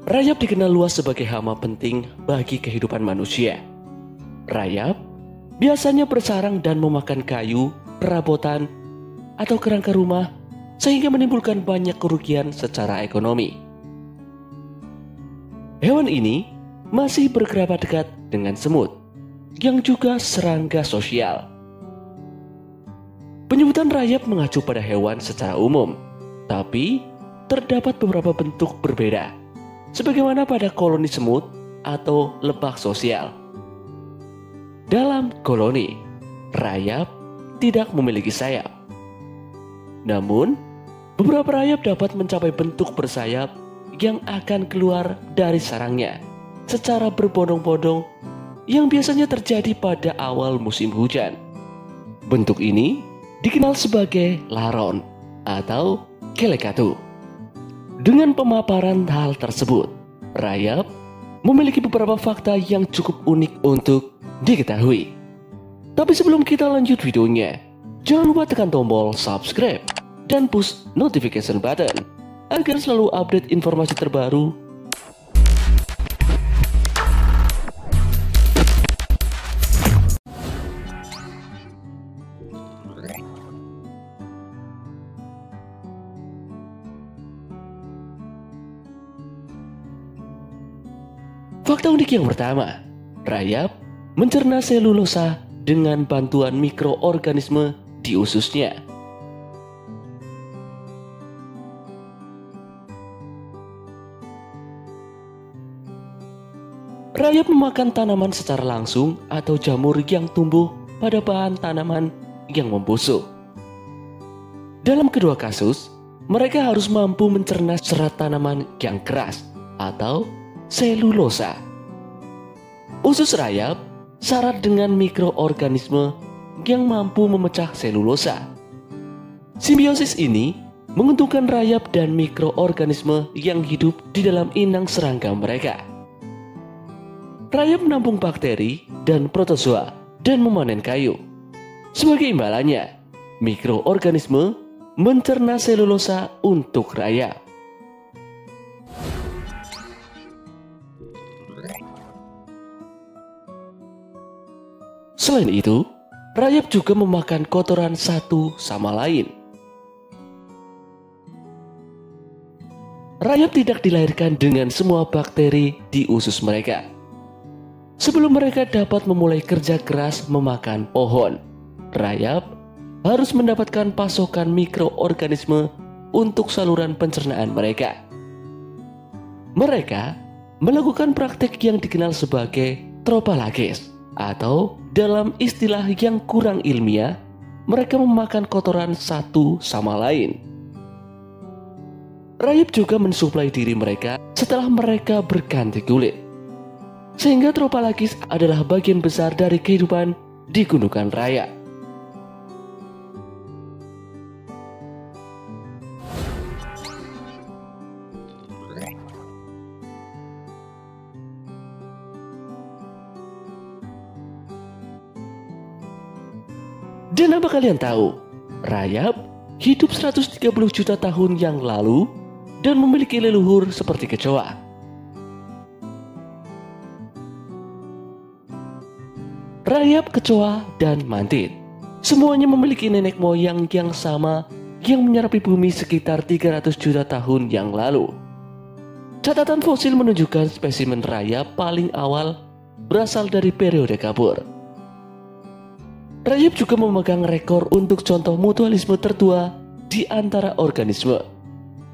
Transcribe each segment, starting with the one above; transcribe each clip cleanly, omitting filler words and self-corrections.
Rayap dikenal luas sebagai hama penting bagi kehidupan manusia. Rayap biasanya bersarang dan memakan kayu, perabotan, atau kerangka rumah sehingga menimbulkan banyak kerugian secara ekonomi. Hewan ini masih berkerabat dekat dengan semut, yang juga serangga sosial. Penyebutan rayap mengacu pada hewan secara umum, tapi terdapat beberapa bentuk berbeda, sebagaimana pada koloni semut atau lebah sosial. Dalam koloni, rayap tidak memiliki sayap. Namun, beberapa rayap dapat mencapai bentuk bersayap yang akan keluar dari sarangnya secara berbondong-bondong yang biasanya terjadi pada awal musim hujan. Bentuk ini dikenal sebagai laron atau kelekatu. Dengan pemaparan hal tersebut, rayap memiliki beberapa fakta yang cukup unik untuk diketahui. Tapi sebelum kita lanjut videonya, jangan lupa tekan tombol subscribe dan push notification button agar selalu update informasi terbaru. Fakta unik yang pertama, rayap mencerna selulosa dengan bantuan mikroorganisme di ususnya. Rayap memakan tanaman secara langsung atau jamur yang tumbuh pada bahan tanaman yang membusuk. Dalam kedua kasus, mereka harus mampu mencerna serat tanaman yang keras atau selulosa. Usus rayap syarat dengan mikroorganisme yang mampu memecah selulosa. Simbiosis ini menguntungkan rayap dan mikroorganisme yang hidup di dalam inang serangga mereka. Rayap menampung bakteri dan protozoa dan memanen kayu. Sebagai imbalannya, mikroorganisme mencerna selulosa untuk rayap. Selain itu, rayap juga memakan kotoran satu sama lain. Rayap tidak dilahirkan dengan semua bakteri di usus mereka. Sebelum mereka dapat memulai kerja keras memakan pohon, rayap harus mendapatkan pasokan mikroorganisme untuk saluran pencernaan mereka. Mereka melakukan praktek yang dikenal sebagai trophalagis, atau dalam istilah yang kurang ilmiah, mereka memakan kotoran satu sama lain. Rayap juga mensuplai diri mereka setelah mereka berganti kulit, sehingga trophalagis adalah bagian besar dari kehidupan di gundukan rayap. Dan apa kalian tahu, rayap hidup 130 juta tahun yang lalu dan memiliki leluhur seperti kecoa. Rayap, kecoa, dan mantit semuanya memiliki nenek moyang yang sama yang menyerapi bumi sekitar 300 juta tahun yang lalu. Catatan fosil menunjukkan spesimen rayap paling awal berasal dari periode Kapur. Rayap juga memegang rekor untuk contoh mutualisme tertua di antara organisme.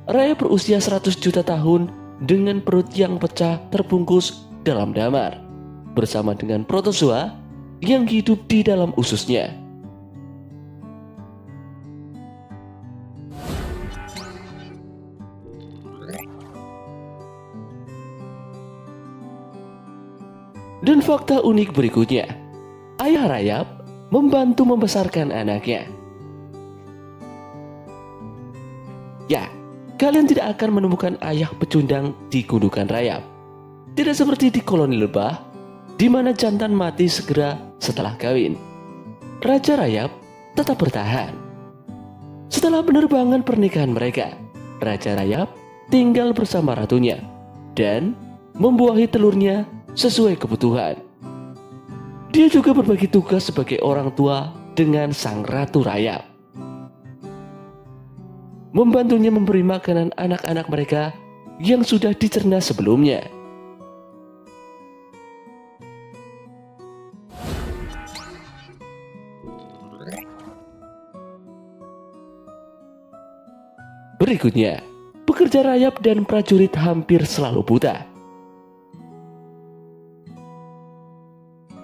Rayap berusia 100 juta tahun dengan perut yang pecah terbungkus dalam damar, bersama dengan protozoa yang hidup di dalam ususnya. Dan fakta unik berikutnya, ayah rayap membantu membesarkan anaknya. Ya, kalian tidak akan menemukan ayah pecundang di gundukan rayap. Tidak seperti di koloni lebah, di mana jantan mati segera setelah kawin. Raja rayap tetap bertahan. Setelah penerbangan pernikahan mereka, Raja rayap tinggal bersama ratunya dan membuahi telurnya sesuai kebutuhan. Dia juga berbagi tugas sebagai orang tua dengan sang ratu rayap, membantunya memberi makanan anak-anak mereka yang sudah dicerna sebelumnya. Berikutnya, pekerja rayap dan prajurit hampir selalu buta.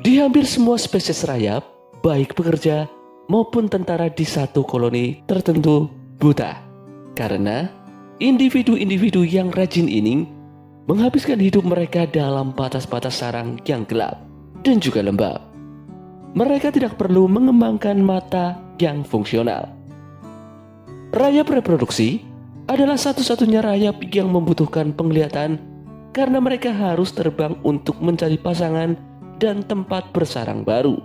Di hampir semua spesies rayap, baik pekerja maupun tentara di satu koloni tertentu buta. Karena individu-individu yang rajin ini menghabiskan hidup mereka dalam batas-batas sarang yang gelap dan juga lembab. Mereka tidak perlu mengembangkan mata yang fungsional. Rayap reproduksi adalah satu-satunya rayap yang membutuhkan penglihatan karena mereka harus terbang untuk mencari pasangan dan tempat bersarang baru.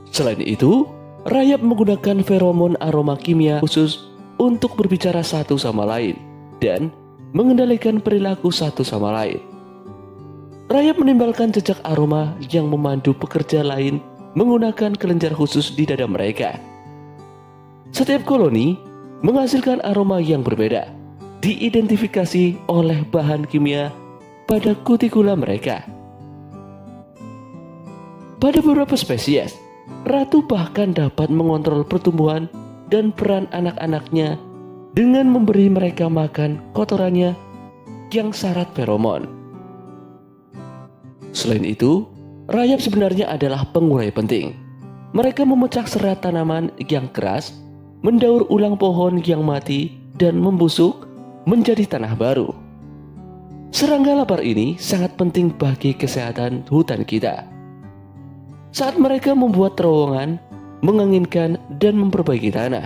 Selain itu, rayap menggunakan feromon aroma kimia khusus untuk berbicara satu sama lain dan mengendalikan perilaku satu sama lain. Rayap menimbalkan jejak aroma yang memandu pekerja lain menggunakan kelenjar khusus di dada mereka. Setiap koloni menghasilkan aroma yang berbeda, diidentifikasi oleh bahan kimia pada kutikula mereka. Pada beberapa spesies, ratu bahkan dapat mengontrol pertumbuhan dan peran anak-anaknya dengan memberi mereka makan kotorannya yang syarat feromon. Selain itu, rayap sebenarnya adalah pengurai penting. Mereka memecah serat tanaman yang keras, mendaur ulang pohon yang mati, dan membusuk menjadi tanah baru. Serangga lapar ini sangat penting bagi kesehatan hutan kita. Saat mereka membuat terowongan, menganginkan, dan memperbaiki tanah.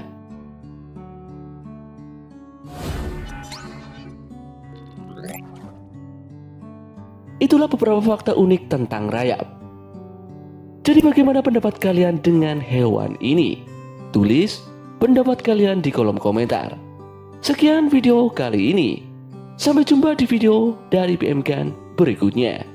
Itulah beberapa fakta unik tentang rayap. Jadi bagaimana pendapat kalian dengan hewan ini? Tulis pendapat kalian di kolom komentar. Sekian video kali ini. Sampai jumpa di video dari BM Gun berikutnya.